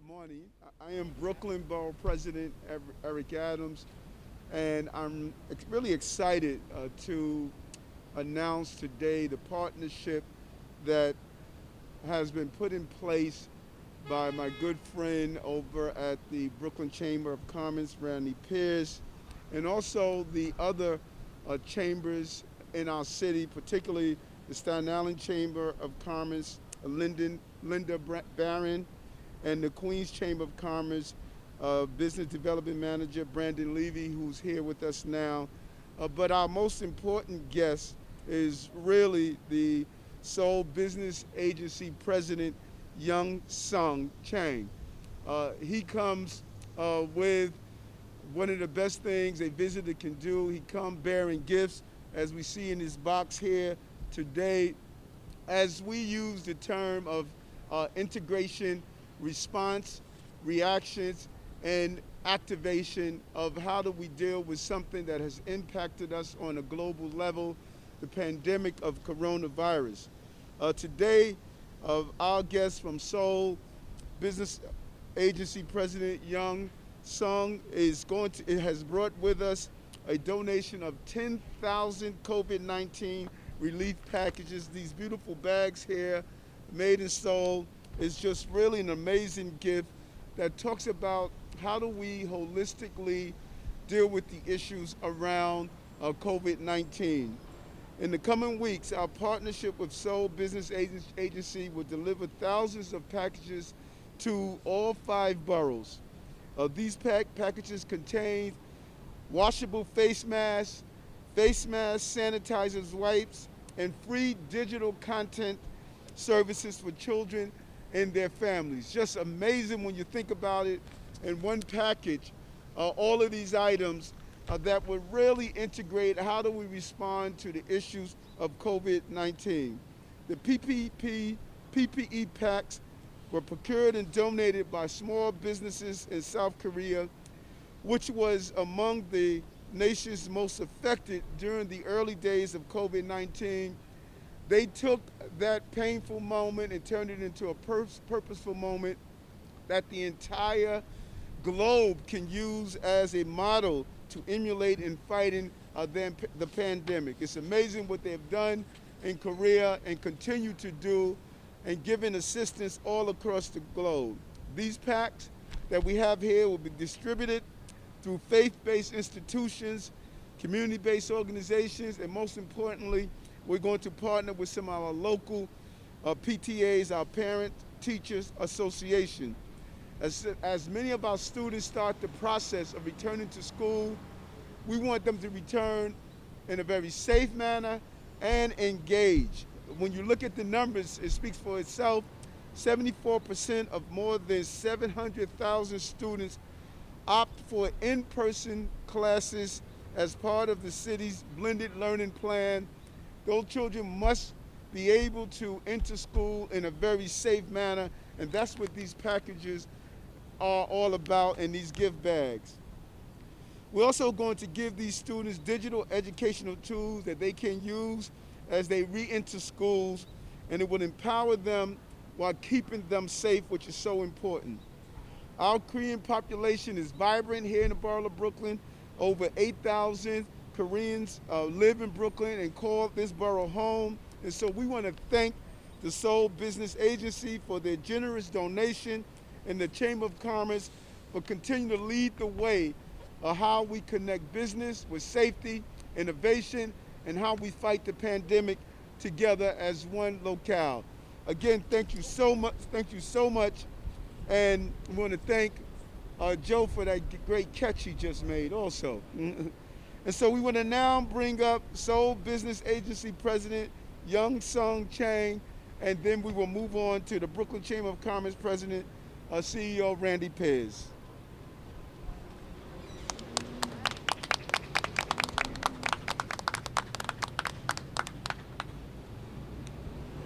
morning. I am Brooklyn Borough President Eric Adams, and I'm really excited to announce today the partnership that has been put in place by my good friend over at the Brooklyn Chamber of Commerce, Randy Pierce, and also the other chambers in our city, particularly the Staten Island Chamber of Commerce, Linda Barron, and the Queens Chamber of Commerce Business Development Manager Brandon Levy, who's here with us now. But our most important guest is really the Seoul Business Agency President, Young Sung Chang. He comes with one of the best things a visitor can do. He comes bearing gifts, as we see in this box here today, as we use the term of integration, response, reactions, and activation of how do we deal with something that has impacted us on a global level, the pandemic of coronavirus. Today, our guest from Seoul Business Agency President Young Sung has brought with us a donation of 10,000 COVID-19 relief packages. These beautiful bags here, made in Seoul, is just really an amazing gift that talks about how do we holistically deal with the issues around COVID-19. In the coming weeks, our partnership with Seoul Business Agency will deliver thousands of packages to all 5 boroughs. These packages contain washable face masks, sanitizers, wipes, and free digital content services for children and their families. Just amazing when you think about it in one package, all of these items that would really integrate how do we respond to the issues of COVID-19. The PPE packs were procured and donated by small businesses in South Korea, which was among the nations most affected during the early days of COVID-19. They took that painful moment and turned it into a purposeful moment that the entire globe can use as a model to emulate in fighting the pandemic. It's amazing what they've done in Korea and continue to do and giving assistance all across the globe. These packs that we have here will be distributed through faith-based institutions, community-based organizations, and most importantly, we're going to partner with some of our local PTAs, our Parent Teachers Association. As many of our students start the process of returning to school, we want them to return in a very safe manner and engage. When you look at the numbers, it speaks for itself. 74% of more than 700,000 students opt for in-person classes as part of the city's blended learning plan. Those children must be able to enter school in a very safe manner, and that's what these packages are all about in these gift bags. We're also going to give these students digital educational tools that they can use as they re-enter schools, and it will empower them while keeping them safe, which is so important. Our Korean population is vibrant here in the borough of Brooklyn. Over 8,000 Koreans live in Brooklyn and call this borough home. And so we want to thank the Seoul Business Agency for their generous donation and the Chamber of Commerce for continuing to lead the way of how we connect business with safety, innovation, and how we fight the pandemic together as one locale. Again, thank you so much. Thank you so much. And I want to thank Joe for that great catch he just made also. And so we want to now bring up Seoul Business Agency President Young Sung Chang, and then we will move on to the Brooklyn Chamber of Commerce President, CEO Randy Pierce.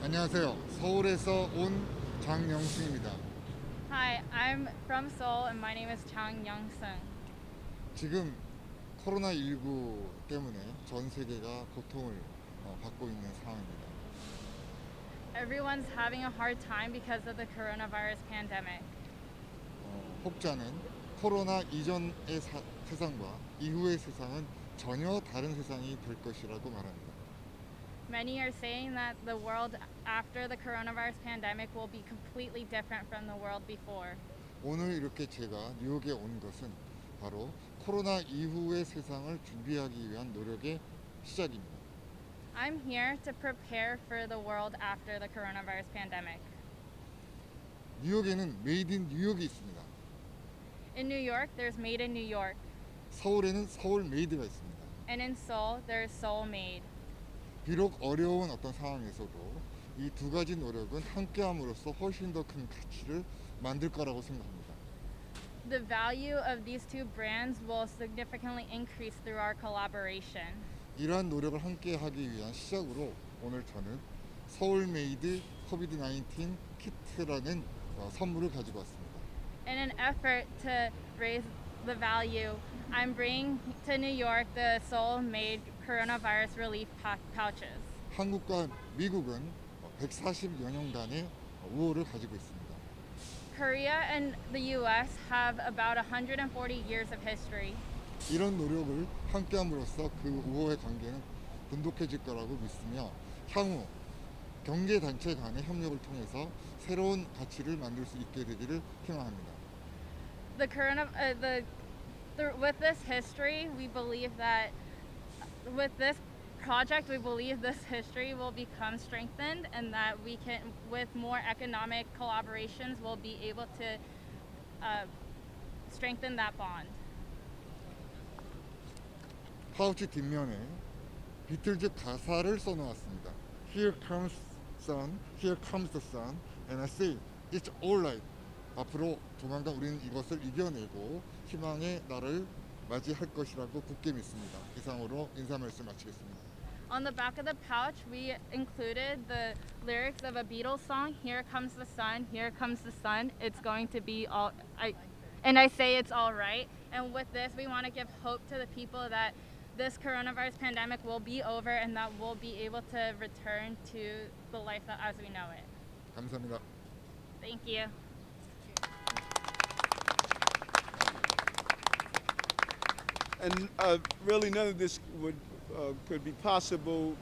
안녕하세요. 서울에서 온 장영수입니다. Hi, I'm from Seoul and my name is Chang Young-sung. 지금 코로나19 때문에 전 세계가 고통을 받고 있는 상황입니다. Everyone's having a hard time because of the coronavirus pandemic. 혹자는 코로나 이전의 세상과 이후의 세상은 전혀 다른 세상이 될 것이라고 말합니다. Many are saying that the world after the coronavirus pandemic will be completely different from the world before. 오늘 이렇게 제가 뉴욕에 온 것은 바로 코로나 이후의 세상을 준비하기 위한 노력의 시작입니다. I'm here to prepare for the world after the coronavirus pandemic. 뉴욕에는 메이드 인 뉴욕이 있습니다. In New York, there's Made in New York, 서울에는 서울 메이드가 있습니다. and in Seoul, there's Soulmade. 비록 어려운 어떤 상황에서도 이 두 가지 노력은 함께함으로써 훨씬 더 큰 가치를 만들 거라고 생각합니다. The value of these two brands will significantly increase through our collaboration. 이러한 노력을 함께하기 위한 시작으로 오늘 저는 서울메이드 코비드-19 키트라는 선물을 가지고 왔습니다. In an effort to raise the value, I'm bringing to New York the Soulmade coronavirus relief pouches. 한국과 미국은 140여 년간의 우호를 가지고 있습니다. Korea and the US have about 140 years of history. 이런 노력을 함께함으로써 그 우호의 관계는 돈독해질 거라고 믿으며 향후 경제단체 간의 협력을 통해서 새로운 가치를 만들 수 있게 되기를 희망합니다. With this history, we believe that with this project, we believe this history will become strengthened, and that we can, with more economic collaborations, we'll be able to strengthen that bond. 파우치 뒷면에 비틀즈 가사를 써놓았습니다. Here comes sun, here comes the sun, and I say it's alright. 앞으로 조만간 우리는 이것을 이겨내고 희망의 날을 맞이할 것이라고 굳게 믿습니다. 이상으로 인사 말씀 마치겠습니다. On the back of the pouch, we included the lyrics of a Beatles song, Here Comes the Sun, Here Comes the Sun, it's going to be all, and I say it's all right. And with this, we want to give hope to the people that this coronavirus pandemic will be over and that we'll be able to return to the life as we know it. 감사합니다. Thank you. And really none of this would be possible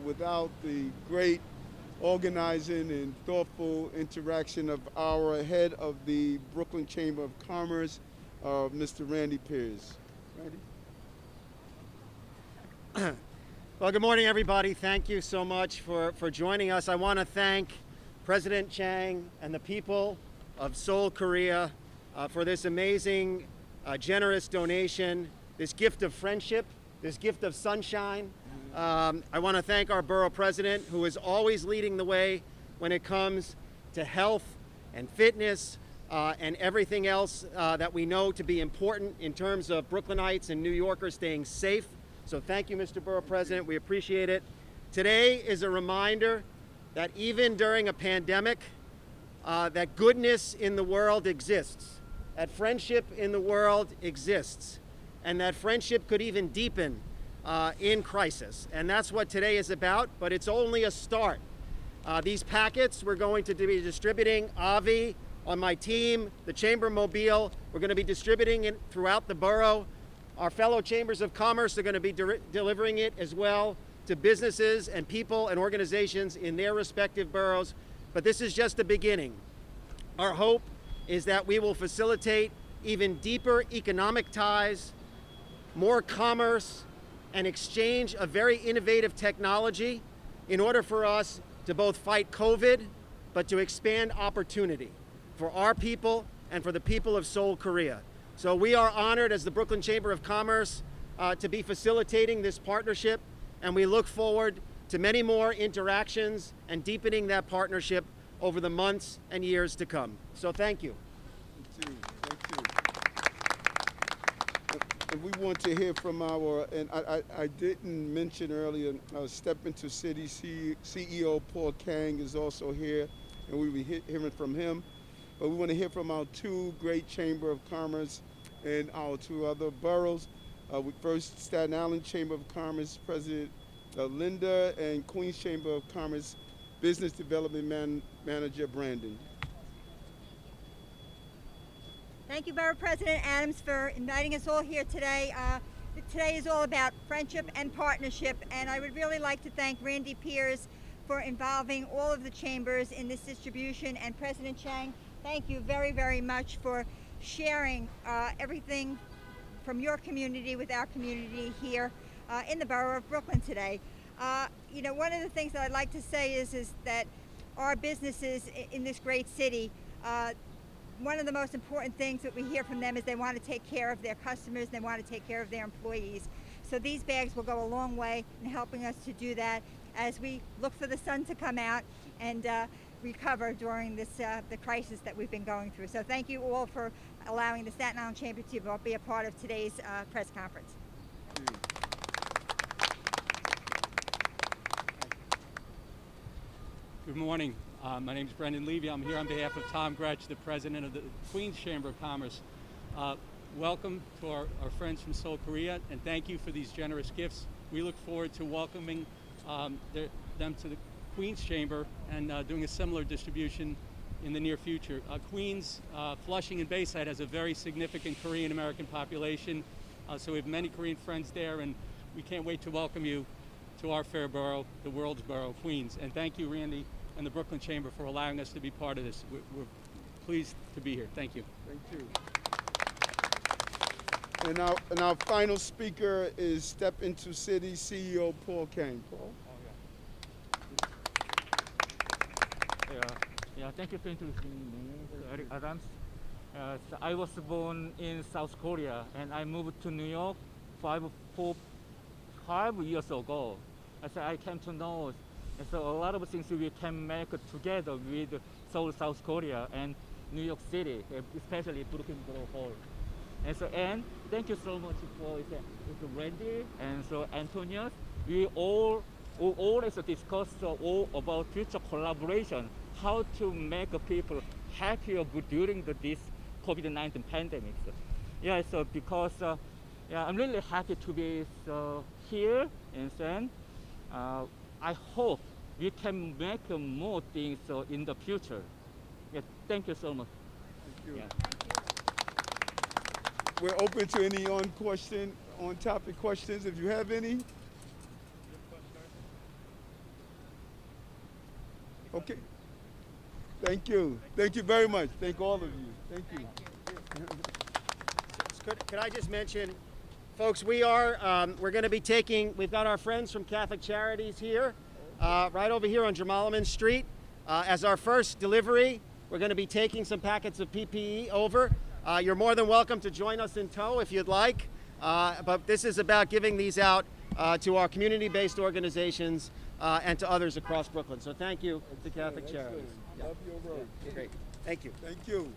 without the great organizing and thoughtful interaction of our head of the Brooklyn Chamber of Commerce, Mr. Randy Pierce. Randy? Well, good morning, everybody. Thank you so much for joining us. I want to thank President Chang and the people of Seoul, Korea, for this amazing, generous donation, this gift of friendship, this gift of sunshine. I want to thank our borough president, who is always leading the way when it comes to health and fitness and everything else that we know to be important in terms of Brooklynites and New Yorkers staying safe. So thank you, Mr. Borough President. We appreciate it. Today is a reminder that even during a pandemic, that goodness in the world exists, that friendship in the world exists, and that friendship could even deepen in crisis. And that's what today is about, but it's only a start. These packets we're going to be distributing, Avi, on my team, the Chamber Mobile, we're going to be distributing it throughout the borough. Our fellow chambers of commerce are going to be delivering it as well to businesses and people and organizations in their respective boroughs. But this is just the beginning. Our hope is that we will facilitate even deeper economic ties, more commerce, and exchange of very innovative technology in order for us to both fight COVID, but to expand opportunity for our people and for the people of Seoul, Korea. So we are honored as the Brooklyn Chamber of Commerce to be facilitating this partnership, and we look forward to many more interactions and deepening that partnership over the months and years to come. So thank you. Thank you. And we want to hear from our, and I didn't mention earlier, StepintoCity CEO Paul Kang is also here, and we'll be hearing from him. But we want to hear from our two great Chamber of Commerce and our two other boroughs. First, Staten Island Chamber of Commerce President Linda, and Queens Chamber of Commerce Business Development Manager Brandon. Thank you, Borough President Adams, for inviting us all here today. Today is all about friendship and partnership, and I would really like to thank Randy Piers for involving all of the chambers in this distribution, and President Chang, thank you very, very much for sharing everything from your community with our community here in the Borough of Brooklyn today. You know, one of the things that I'd like to say is that our businesses in this great city, one of the most important things that we hear from them is they want to take care of their customers, they want to take care of their employees. So these bags will go a long way in helping us to do that as we look for the sun to come out and recover during this the crisis that we've been going through. So thank you all for allowing the Staten Island Chamber to be a part of today's press conference. Good morning. My name is Brendan Levy. I'm here on behalf of Tom Gretsch, the president of the Queens Chamber of Commerce. Welcome to our friends from Seoul, Korea, and thank you for these generous gifts. We look forward to welcoming them to the Queens Chamber and doing a similar distribution in the near future. Queens, Flushing, and Bayside has a very significant Korean American population, so we have many Korean friends there, and we can't wait to welcome you to our fair borough, the world's borough, Queens. And thank you, Randy, and the Brooklyn Chamber for allowing us to be part of this. We're pleased to be here. Thank you. Thank you. And our final speaker is StepintoCity CEO Paul Kane. Paul? Thank you, Eric Adams. So I was born in South Korea, and I moved to New York 5 years ago. So I came to know, so a lot of things we can make together with Seoul, South Korea, and New York City, especially Brooklyn Borough Hall. And thank you so much for Randy and so Antonius. We all always discuss all about future collaboration, how to make people happier during this COVID-19 pandemic. So because I'm really happy to be here, and I hope we can make more things in the future. Thank you so much. Thank you. We're open to any on-topic questions, if you have any. Okay. Thank you. Thank you very much. Thank all of you. Thank you. Could I just mention, folks, we're going to be we've got our friends from Catholic Charities here, right over here on Jamalaman Street. As our first delivery, we're going to be taking some packets of PPE over. You're more than welcome to join us in tow if you'd like. But this is about giving these out to our community-based organizations and to others across Brooklyn. So thank you to Catholic Charities. Love your work. Great. Thank you. Thank you.